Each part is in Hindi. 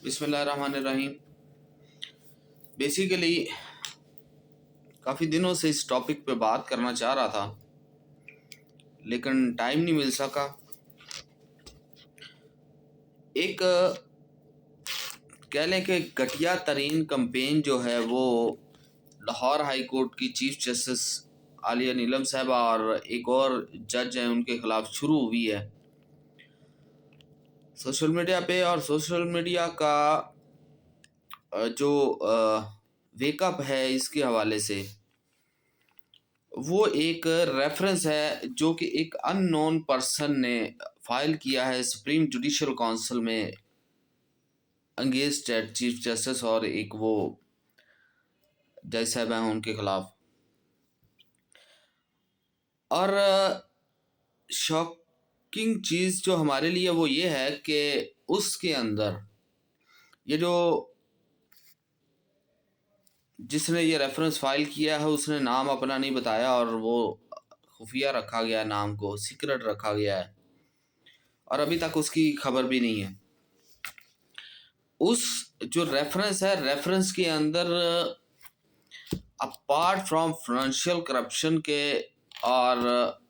बिस्मिल्लाहिर्रहमानिर्रहीम। बेसिकली काफ़ी दिनों से इस टॉपिक पे बात करना चाह रहा था, लेकिन टाइम नहीं मिल सका। एक कह लें कि घटिया तरीन कंपेन जो है वो लाहौर हाई कोर्ट की चीफ जस्टिस आलिया नीलम साहबा और एक और जज हैं उनके खिलाफ शुरू हुई है सोशल मीडिया पे। और सोशल मीडिया का जो वेकअप है इसके हवाले से, वो एक रेफरेंस है जो कि एक अननोन पर्सन ने फाइल किया है सुप्रीम जुडिशल काउंसिल में अंगेज चीफ जस्टिस और एक वो जज साहब हैं उनके खिलाफ। और शॉकिंग चीज़ जो हमारे लिए वो ये है कि उसके अंदर ये जो जिसने ये रेफरेंस फाइल किया है उसने नाम अपना नहीं बताया और वो खुफिया रखा गया, नाम को सीक्रेट रखा गया है और अभी तक उसकी खबर भी नहीं है। उस जो रेफरेंस है, रेफरेंस के अंदर अपार्ट फ्रॉम फाइनेंशियल करप्शन के और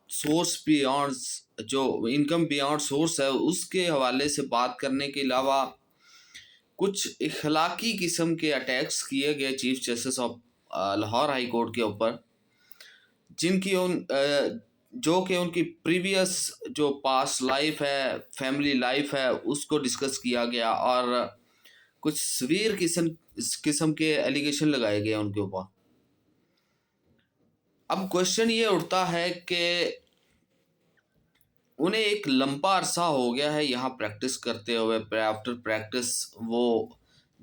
सोर्स बियॉन्ड जो इनकम बियॉन्ड सोर्स है उसके हवाले से बात करने के अलावा कुछ इखलाकी किस्म के अटैक्स किए गए chief justice of Lahore high court के ऊपर, जिनकी जो कि उनकी प्रीवियस जो पास्ट लाइफ है, फैमिली लाइफ है, उसको डिस्कस किया गया और कुछ सवीर किस्म के एलिगेशन लगाए गए उनके ऊपर। अब क्वेश्चन ये उठता है कि उन्हें एक लंबा अरसा हो गया है यहाँ प्रैक्टिस करते हुए। आफ्टर प्रैक्टिस वो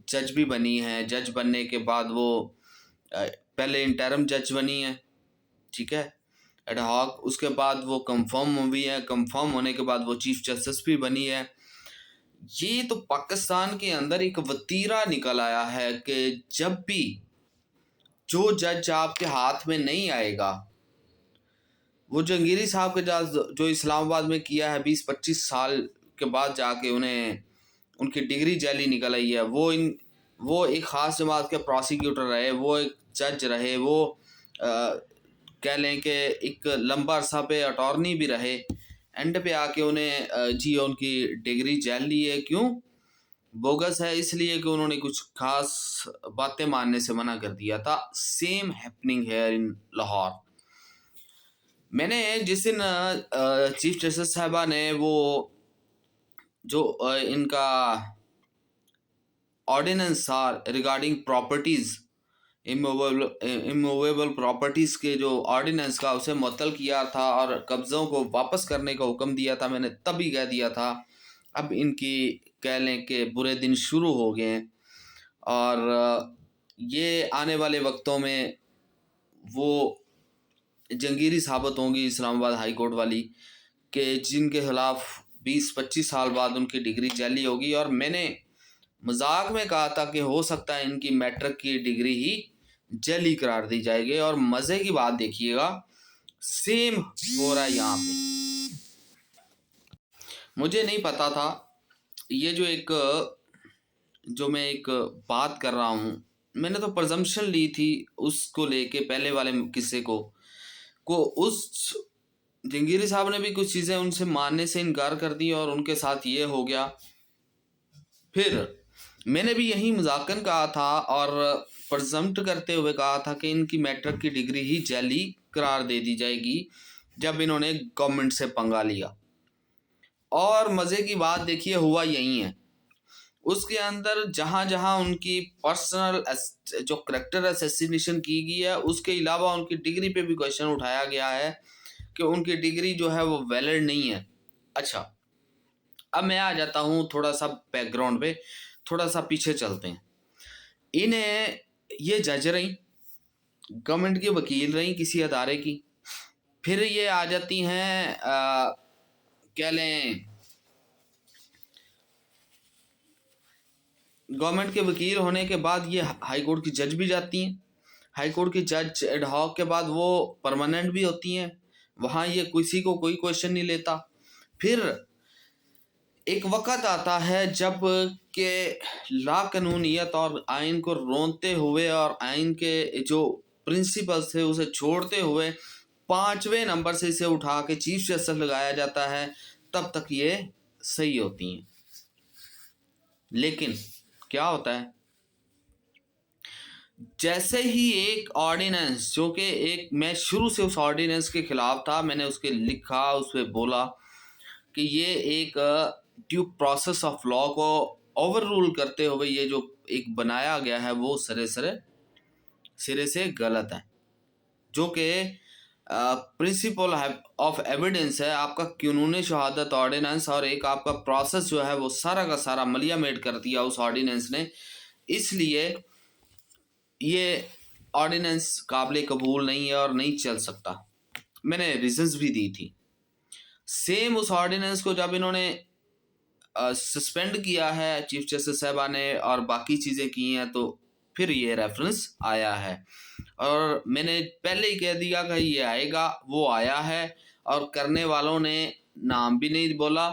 जज भी बनी है। जज बनने के बाद वो पहले इंटरम जज बनी है, ठीक है, एड हॉक। उसके बाद वो कंफर्म हुई है, कंफर्म होने के बाद वो चीफ जस्टिस भी बनी है। ये तो पाकिस्तान के अंदर एक वतीरा निकल आया है कि जब भी जो जज आपके हाथ में नहीं आएगा, वो जहांगीरी साहब के जो इस्लामाबाद में किया है 20-25 साल के बाद जाके उन्हें उनकी डिग्री जैली निकल आई है। वो एक ख़ास जमात के प्रोसिक्यूटर रहे, वो एक जज रहे, वो कह लें कि एक लंबा अरसा पे अटॉर्नी भी रहे। एंड पे आके उन्हें जी उनकी डिग्री जैल ली है। क्यों बोगस है? इसलिए कि उन्होंने कुछ खास बातें मानने से मना कर दिया था। सेम हैपनिंग है इन लाहौर। मैंने जिस दिन चीफ जस्टिस साहबा ने वो जो इनका ऑर्डिनेंस था रिगार्डिंग प्रॉपर्टीज़, इमूवेबल प्रॉपर्टीज़ के जो ऑर्डिनेंस का उसे मुअत्तल किया था और कब्ज़ों को वापस करने का हुक्म दिया था, मैंने तभी कह दिया था अब इनकी कह लें कि बुरे दिन शुरू हो गए हैं। और ये आने वाले वक्तों में वो जंगीरी साबित होंगी इस्लामाबाद हाई कोर्ट वाली, कि जिनके खिलाफ 20-25 साल बाद उनकी डिग्री जाली होगी। और मैंने मजाक में कहा था कि हो सकता है इनकी मैट्रिक की डिग्री ही जाली करार दी जाएगी। और मज़े की बात देखिएगा, सेम हो रहा है यहाँ पे। मुझे नहीं पता था ये जो मैं एक बात कर रहा हूँ, मैंने तो प्रजम्पशन ली थी उसको लेके, पहले वाले किस्से को उस जंगीरी साहब ने भी कुछ चीज़ें उनसे मानने से इनकार कर दी और उनके साथ ये हो गया। फिर मैंने भी यही मजाकन कहा था और प्रजम्प्ट करते हुए कहा था कि इनकी मैट्रिक की डिग्री ही जाली करार दे दी जाएगी जब इन्होंने गवर्नमेंट से पंगा लिया। और मज़े की बात देखिए, हुआ यही है। उसके अंदर जहाँ जहाँ उनकी पर्सनल जो करेक्टर असैसिनेशन की गई है, उसके अलावा उनकी डिग्री पे भी क्वेश्चन उठाया गया है कि उनकी डिग्री जो है वो वैलिड नहीं है। अच्छा, अब मैं आ जाता हूँ थोड़ा सा बैकग्राउंड पे, थोड़ा सा पीछे चलते हैं। इन्हें ये जज रही, गवर्नमेंट की वकील रही किसी अदारे की, फिर ये आ जाती हैं कह लें गवर्नमेंट के वकील होने के बाद ये हाई कोर्ट की जज भी जाती हैं। हाई कोर्ट की जज एड हॉक के बाद वो परमानेंट भी होती हैं। वहाँ ये किसी को कोई क्वेश्चन नहीं लेता। फिर एक वक़्त आता है जब के ला कानूनियत और आइन को रोंदते हुए और आइन के जो प्रिंसिपल्स थे उसे छोड़ते हुए 5वें नंबर से इसे उठा के चीफ जस्टिस लगाया जाता है, तब तक ये सही होती हैं। लेकिन क्या होता है, जैसे ही एक ऑर्डिनेंस जो कि एक मैं शुरू से उस ऑर्डिनेंस के खिलाफ था, मैंने उसके लिखा, उस पे बोला कि ये एक ड्यू प्रोसेस ऑफ लॉ को ओवर रूल करते हुए ये जो एक बनाया गया है वो सिरे से गलत है। जो कि प्रिंसिपल ऑफ एविडेंस है, आपका कानूनी शहादत ऑर्डिनेंस, और एक आपका प्रोसेस जो है वो सारा का सारा मलिया मेड कर दिया उस ऑर्डिनेंस ने। इसलिए ये ऑर्डिनेंस काबिल कबूल नहीं है और नहीं चल सकता। मैंने रीजंस भी दी थी। सेम उस ऑर्डिनेंस को जब इन्होंने सस्पेंड किया है चीफ जस्टिस साहबा ने और बाकी चीज़ें की हैं, तो फिर ये रेफरेंस आया है। और मैंने पहले ही कह दिया कि ये आएगा, वो आया है, और करने वालों ने नाम भी नहीं बोला,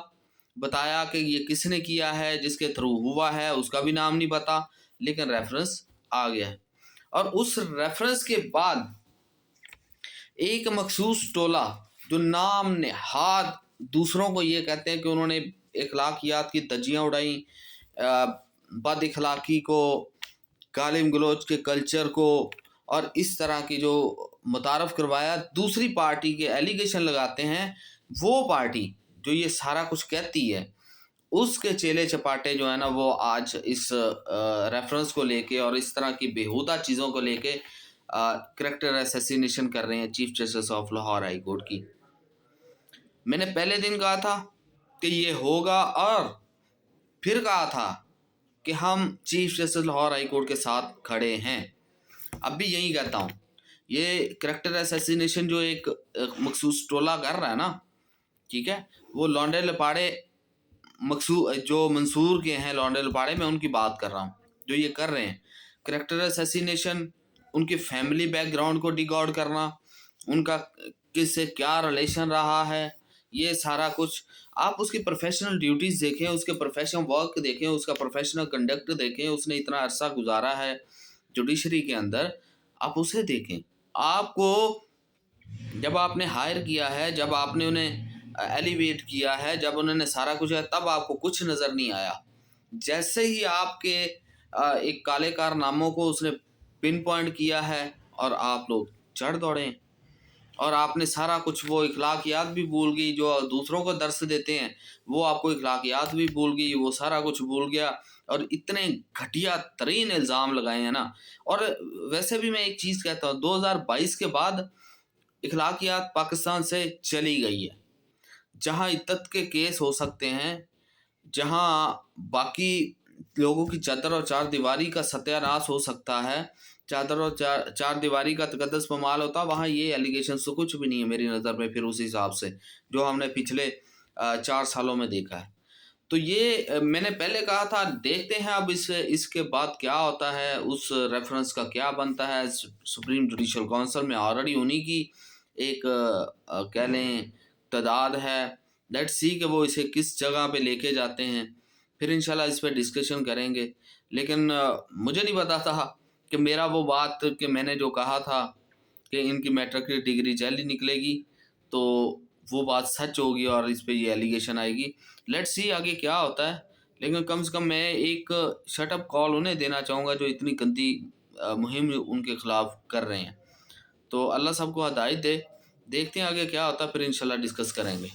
बताया कि ये किसने किया है, जिसके थ्रू हुआ है उसका भी नाम नहीं पता, लेकिन रेफरेंस आ गया है। और उस रेफरेंस के बाद एक मखसूस टोला जो नाम नेहाद दूसरों को ये कहते हैं कि उन्होंने इखलाकियात की धज्जियाँ उड़ाई, बद इखलाकी को, गालिम गलोच के कल्चर को, और इस तरह की जो मुतारफ़ करवाया, दूसरी पार्टी के एलिगेशन लगाते हैं, वो पार्टी जो ये सारा कुछ कहती है, उसके चेले चपाटे जो है ना वो आज इस रेफरेंस को लेके और इस तरह की बेहुदा चीज़ों को लेके कैरेक्टर असैसिनेशन कर रहे हैं chief justice of Lahore high court की। मैंने पहले दिन कहा था कि ये होगा, और फिर कहा था कि हम chief justice Lahore high court के साथ खड़े हैं। अब भी यही कहता हूँ, ये कैरेक्टर असैसिनेशन जो एक मखसूस टोला कर रहा है ना, ठीक है, वो लौंडे लपाड़े जो मंसूर के हैं लौंडे लपाड़े, मैं उनकी बात कर रहा हूँ जो ये कर रहे हैं। कैरेक्टर असैसिनेशन, उनके फैमिली बैकग्राउंड को डिकॉड करना, उनका किससे क्या रिलेशन रहा है, ये सारा कुछ आप उसकी प्रोफेशनल ड्यूटीज़ देखें, उसके प्रोफेशनल वर्क देखें, उसका प्रोफेशनल कंडक्ट देखें, उसने इतना अरसा गुजारा है जुडिशरी के अंदर, आप उसे देखें। आपको जब आपने हायर किया है, जब आपने उन्हें एलिवेट किया है, जब उन्होंने सारा कुछ है, तब आपको कुछ नज़र नहीं आया। जैसे ही आपके एक काले कारनामों को उसने पिन पॉइंट किया है और आप लोग चढ़ दौड़े, और आपने सारा कुछ, वो इखलाकियात भी भूल गई जो दूसरों को दर्स देते हैं, वो आपको इखलाकियात भी भूल गई, वो सारा कुछ भूल गया, और इतने घटिया तरीन इल्ज़ाम लगाए हैं ना। और वैसे भी मैं एक चीज़ कहता हूँ, 2022 के बाद इखलाकियात पाकिस्तान से चली गई है। जहाँ इद्दत के केस हो सकते हैं, जहाँ बाकी लोगों की चादर और चार दीवारी का सत्यानाश हो सकता है, चादर और चार दीवारी का तकद्दस पमाल होता, वहाँ ये एलिगेशन तो कुछ भी नहीं है मेरी नज़र में, फिर उस हिसाब से जो हमने पिछले 4 सालों में देखा है। तो ये मैंने पहले कहा था, देखते हैं अब इसके बाद क्या होता है, उस रेफरेंस का क्या बनता है। सुप्रीम जुडिशल काउंसिल में ऑलरेडी उन्हीं की एक कह लें तादाद है। लेट्स सी कि वो इसे किस जगह पे लेके जाते हैं, फिर इंशाल्लाह इस पे डिस्कशन करेंगे। लेकिन मुझे नहीं पता था कि मेरा वो बात कि मैंने जो कहा था कि इनकी मैट्रिक की डिग्री जाली निकलेगी, तो वो बात सच होगी और इस पे ये एलिगेशन आएगी। लेट्स सी आगे क्या होता है। लेकिन कम से कम मैं एक शट अप कॉल उन्हें देना चाहूँगा जो इतनी गंदी मुहिम उनके खिलाफ कर रहे हैं। तो अल्लाह सबको हिदायत दे। देखते हैं आगे क्या होता है, फिर इंशाल्लाह डिस्कस करेंगे।